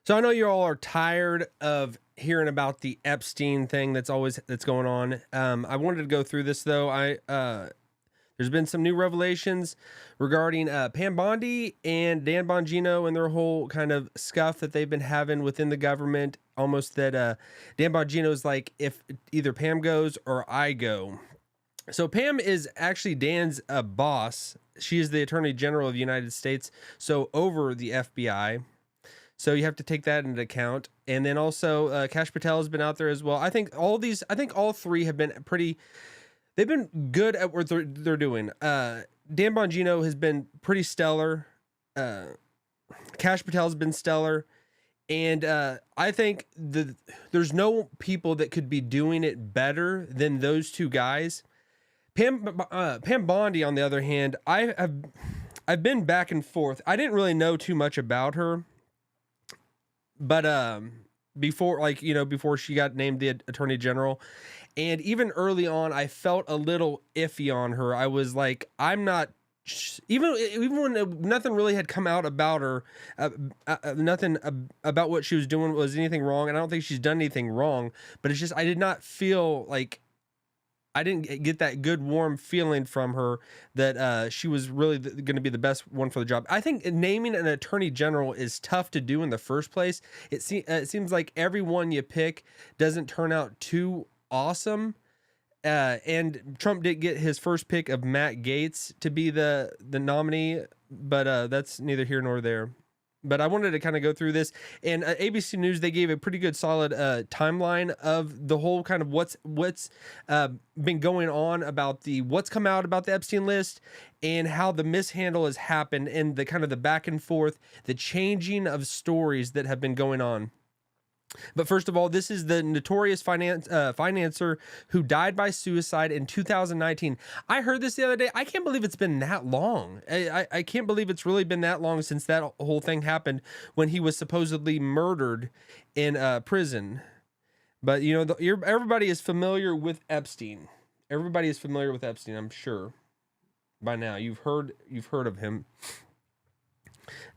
So I know you all are tired of hearing about the Epstein thing that's going on. I wanted to go through this though. There's been some new revelations regarding Pam Bondi and Dan Bongino and their whole kind of scuff that they've been having within the government. Almost that Dan Bongino is like, if either Pam goes or I go. So Pam is actually Dan's boss. She is the Attorney General of the United States, so over the FBI. So you have to take that into account. And then also Kash Patel has been out there as well. I think all three have been they've been good at what they're doing. Dan Bongino has been pretty stellar. Kash Patel has been stellar. And I think there's no people that could be doing it better than those two guys. Pam Bondi, on the other hand, I've been back and forth. I didn't really know too much about her. But before she got named the Attorney General, and even early on, I felt a little iffy on her. I was like, I'm not, even when nothing really had come out about her, nothing about what she was doing was anything wrong, and I don't think she's done anything wrong. But it's just I did not feel like. I didn't get that good, warm feeling from her that she was really going to be the best one for the job. I think naming an attorney general is tough to do in the first place. It seems like every one you pick doesn't turn out too awesome. And Trump did get his first pick of Matt Gaetz to be the nominee, but that's neither here nor there. But I wanted to kind of go through this, and ABC News, they gave a pretty good solid timeline of the whole kind of what's been going on about what's come out about the Epstein list and how the mishandle has happened and the kind of the back and forth, the changing of stories that have been going on. But first of all, this is the notorious financer who died by suicide in 2019. I heard this the other day. I can't believe it's been that long. I can't believe it's really been that long since that whole thing happened when he was supposedly murdered in prison. But everybody is familiar with Epstein. Everybody is familiar with Epstein, I'm sure. By now, you've heard of him.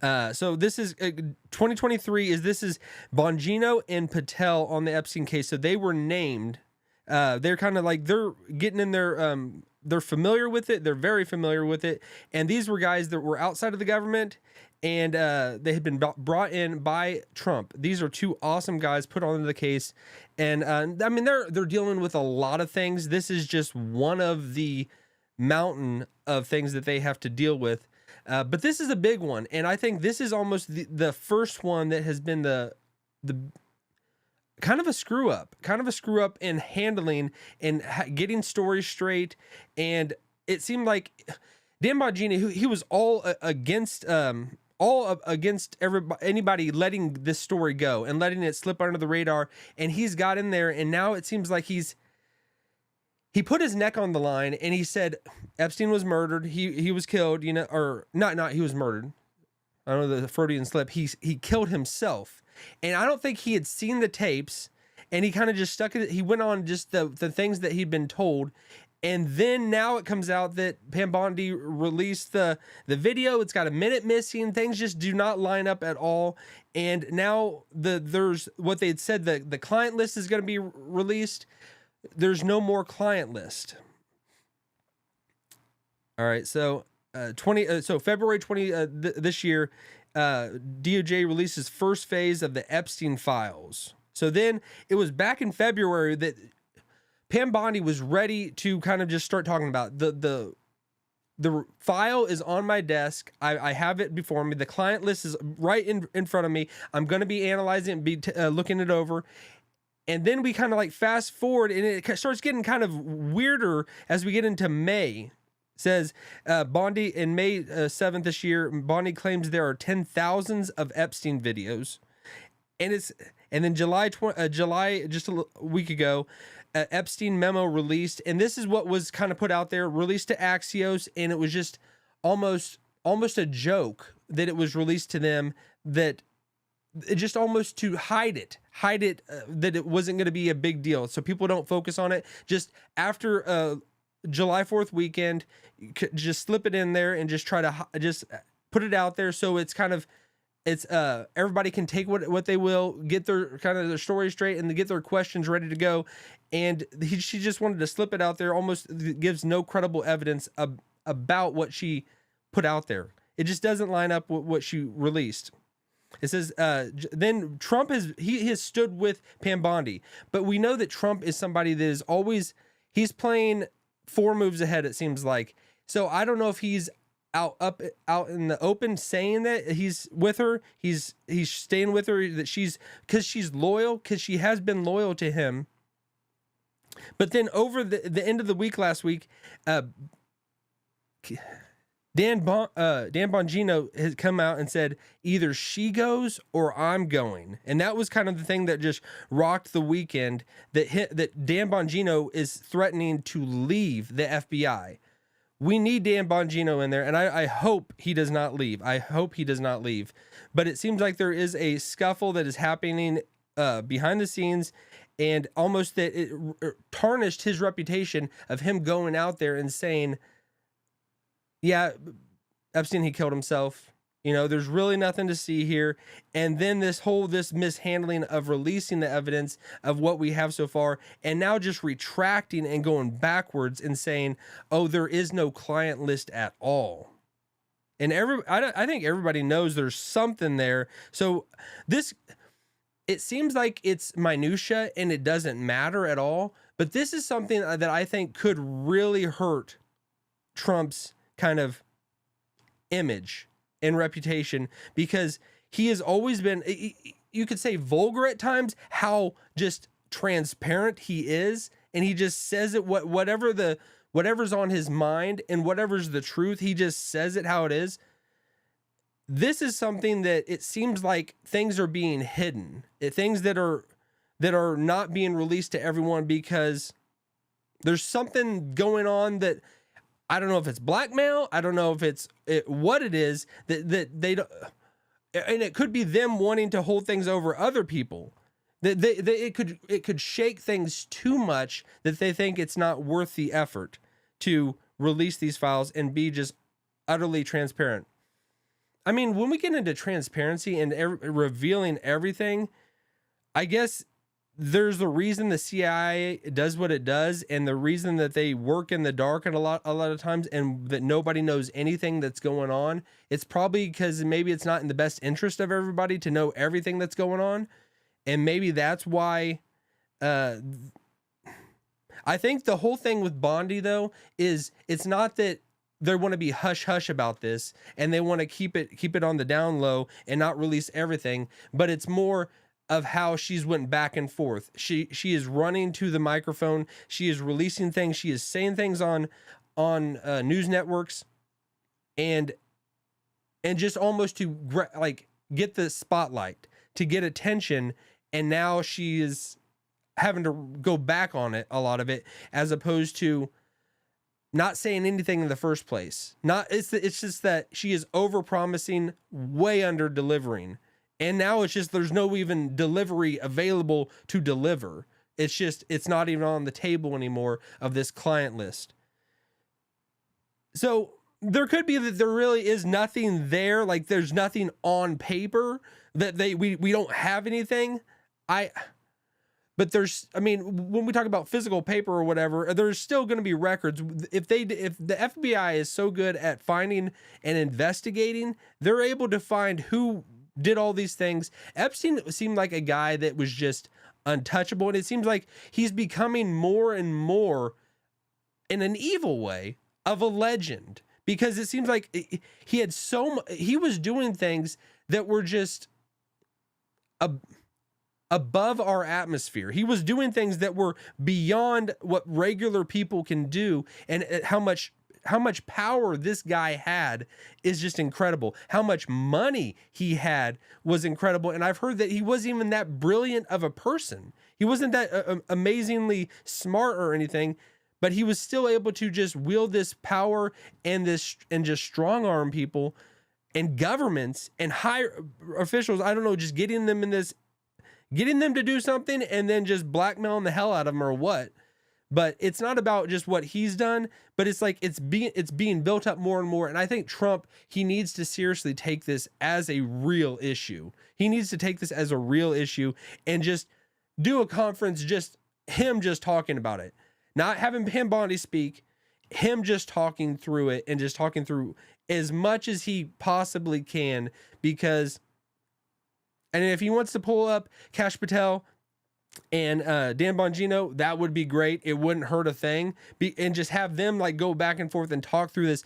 So this is 2023 this is Bongino and Patel on the Epstein case. So they were named, they're kind of like, they're getting in their, they're familiar with it. They're very familiar with it. And these were guys that were outside of the government and, they had been brought in by Trump. These are two awesome guys put onto the case. And, I mean, they're dealing with a lot of things. This is just one of the mountain of things that they have to deal with. But this is a big one, and I think this is almost the first one that has been the kind of a screw up in handling and getting stories straight. And it seemed like Dan Bongino, he was all against anybody letting this story go and letting it slip under the radar. And he's got in there, and now it seems like he put his neck on the line and he said Epstein was murdered. He was killed, or not he was murdered. I don't know the Freudian slip. He killed himself. And I don't think he had seen the tapes, and he kind of just stuck it. He went on just the things that he'd been told. And then now it comes out that Pam Bondi released the video. It's got a minute missing. Things just do not line up at all. And now there's what they had said, the client list is going to be released. There's no more client list. All right, so February 20 this year, DOJ releases first phase of the Epstein files. So then it was back in February that Pam Bondi was ready to kind of just start talking about the file is on my desk. I have it before me. The client list is right in front of me. I'm going to be analyzing it, looking it over. And then we kind of like fast forward, and it starts getting kind of weirder as we get into May. It says Bondi in May 7th this year, Bondi claims there are 10,000s of Epstein videos. And then July just a week ago, Epstein memo released, and this is what was kind of put out there, released to Axios, and it was just almost a joke that it was released to them, that just almost to hide it that it wasn't going to be a big deal, so people don't focus on it. Just after July 4th weekend, just slip it in there and just try to just put it out there, so it's kind of it's everybody can take what they will, get their kind of their story straight, and get their questions ready to go. And she just wanted to slip it out there, almost gives no credible evidence about what she put out there. It just doesn't line up with what she released. It says, then Trump has stood with Pam Bondi, but we know that Trump is somebody that is always, he's playing 4 moves ahead, it seems like. So I don't know if he's out in the open saying that he's with her, he's staying with her, that because she's loyal, because she has been loyal to him. But then over the end of the week last week, Dan Bongino has come out and said either she goes or I'm going, and that was kind of the thing that just rocked the weekend. That Dan Bongino is threatening to leave the FBI. We need Dan Bongino in there, and I hope he does not leave. I hope he does not leave. But it seems like there is a scuffle that is happening behind the scenes, and almost that it tarnished his reputation of him going out there and saying, yeah, Epstein, he killed himself. You know, there's really nothing to see here. And then this mishandling of releasing the evidence of what we have so far, and now just retracting and going backwards and saying, oh, there is no client list at all. And I think everybody knows there's something there. So it seems like it's minutia and it doesn't matter at all. But this is something that I think could really hurt Trump's kind of image and reputation, because he has always been, you could say, vulgar at times, how just transparent he is, and he just says it whatever's on his mind and whatever's the truth, he just says it how it is. This is something that it seems like things are being hidden, things that are not being released to everyone, because there's something going on that I don't know if it's blackmail. I don't know if it's what it is that they don't, and it could be them wanting to hold things over other people. That it could shake things too much that they think it's not worth the effort to release these files and be just utterly transparent. I mean, when we get into transparency and revealing everything, I guess there's the reason the CIA does what it does, and the reason that they work in the dark a lot of times, and that nobody knows anything that's going on. It's probably because maybe it's not in the best interest of everybody to know everything that's going on. And maybe that's why, I think the whole thing with Bondi, though, is it's not that they want to be hush hush about this and they want to keep it on the down low and not release everything, but it's more of how she's went back and forth. She is running to the microphone. She is releasing things. She is saying things on news networks, and just almost to get the spotlight, to get attention. And now she is having to go back on it, a lot of it, as opposed to not saying anything in the first place. It's just that she is over promising, way under delivering. And now it's just, there's no even delivery available to deliver. It's not even on the table anymore of this client list. So there could be that there really is nothing there. Like there's nothing on paper that we don't have anything. But when we talk about physical paper or whatever, there's still going to be records. If the FBI is so good at finding and investigating, they're able to find who did all these things. Epstein seemed like a guy that was just untouchable, and it seems like he's becoming more and more, in an evil way, of a legend, because it seems like he was doing things that were just above our atmosphere. He was doing things that were beyond what regular people can do, and how much power this guy had is just incredible. How much money he had was incredible. And I've heard that he wasn't even that brilliant of a person. He wasn't that amazingly smart or anything, but he was still able to just wield this power and just strong arm people and governments and higher officials. I don't know, just getting them to do something and then just blackmailing the hell out of them or what. But it's not about just what he's done, but it's like it's being built up more and more. And I think Trump, he needs to seriously take this as a real issue. He needs to take this as a real issue and just do a conference, just him just talking about it, not having Pam Bondi speak, him just talking through it and just talking through as much as he possibly can. Because, and if he wants to pull up Kash Patel and Dan Bongino, that would be great. It wouldn't hurt a thing. And just have them like go back and forth and talk through this.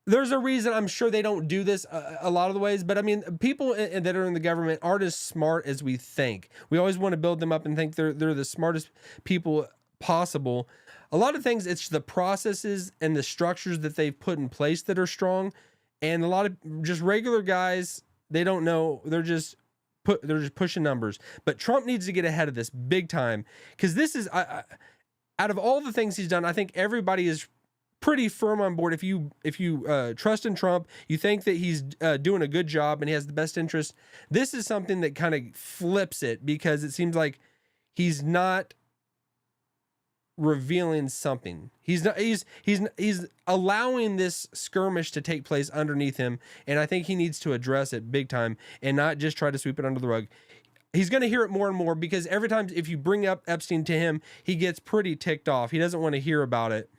There's a reason I'm sure they don't do this a lot of the ways, but I mean, people that are in the government aren't as smart as we think. We always want to build them up and think they're the smartest people possible. A lot of things, it's the processes and the structures that they've put in place that are strong. And a lot of just regular guys, they don't know. They're just pushing numbers. But Trump needs to get ahead of this big time, because this is out of all the things he's done, I think everybody is pretty firm on board. If you trust in Trump, you think that he's doing a good job and he has the best interest. This is something that kind of flips it, because it seems like he's not revealing something. He's allowing this skirmish to take place underneath him, and I think he needs to address it big time and not just try to sweep it under the rug. He's going to hear it more and more, because every time if you bring up Epstein to him, he gets pretty ticked off. He doesn't want to hear about it.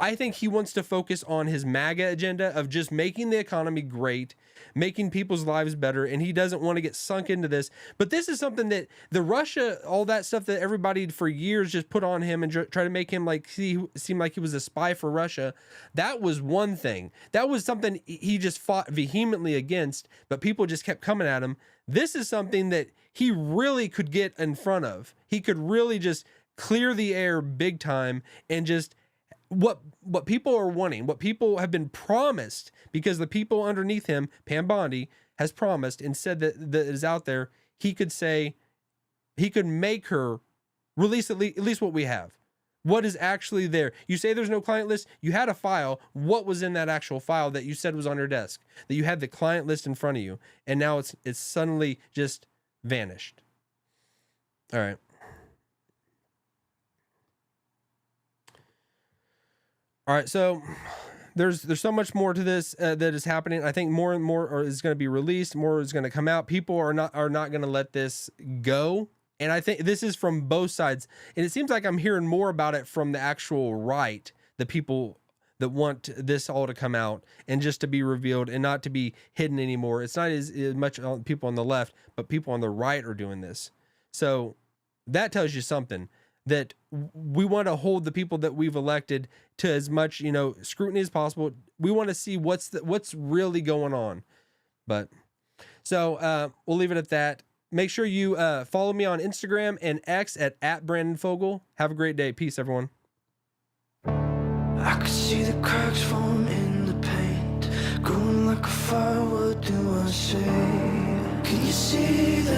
I think he wants to focus on his MAGA agenda of just making the economy great, making people's lives better, and he doesn't want to get sunk into this. But this is something that the Russia, all that stuff that everybody for years just put on him and try to make him like seem like he was a spy for Russia. That was one thing. That was something he just fought vehemently against, but people just kept coming at him. This is something that he really could get in front of. He could really just clear the air big time and just what people are wanting, what people have been promised, because the people underneath him, Pam Bondi, has promised and said that is out there. He could say, he could make her release at least what we have, what is actually there. You say there's no client list. You had a file. What was in that actual file that you said was on your desk, that you had the client list in front of you, and now it's suddenly just vanished. All right. All right, so there's so much more to this that is happening. I think more and more is going to be released, more is going to come out. People are not going to let this go, and I think this is from both sides. And it seems like I'm hearing more about it from the actual right, the people that want this all to come out and just to be revealed and not to be hidden anymore. It's not as much people on the left, but people on the right are doing this. So that tells you something, that we want to hold the people that we've elected to as much, scrutiny as possible. We want to see what's really going on. But so we'll leave it at that. Make sure you follow me on Instagram and X at Brandon Fogel. Have a great day. Peace, everyone. I could see the cracks form in the paint, growing like a fire. What do I say? Can you see that?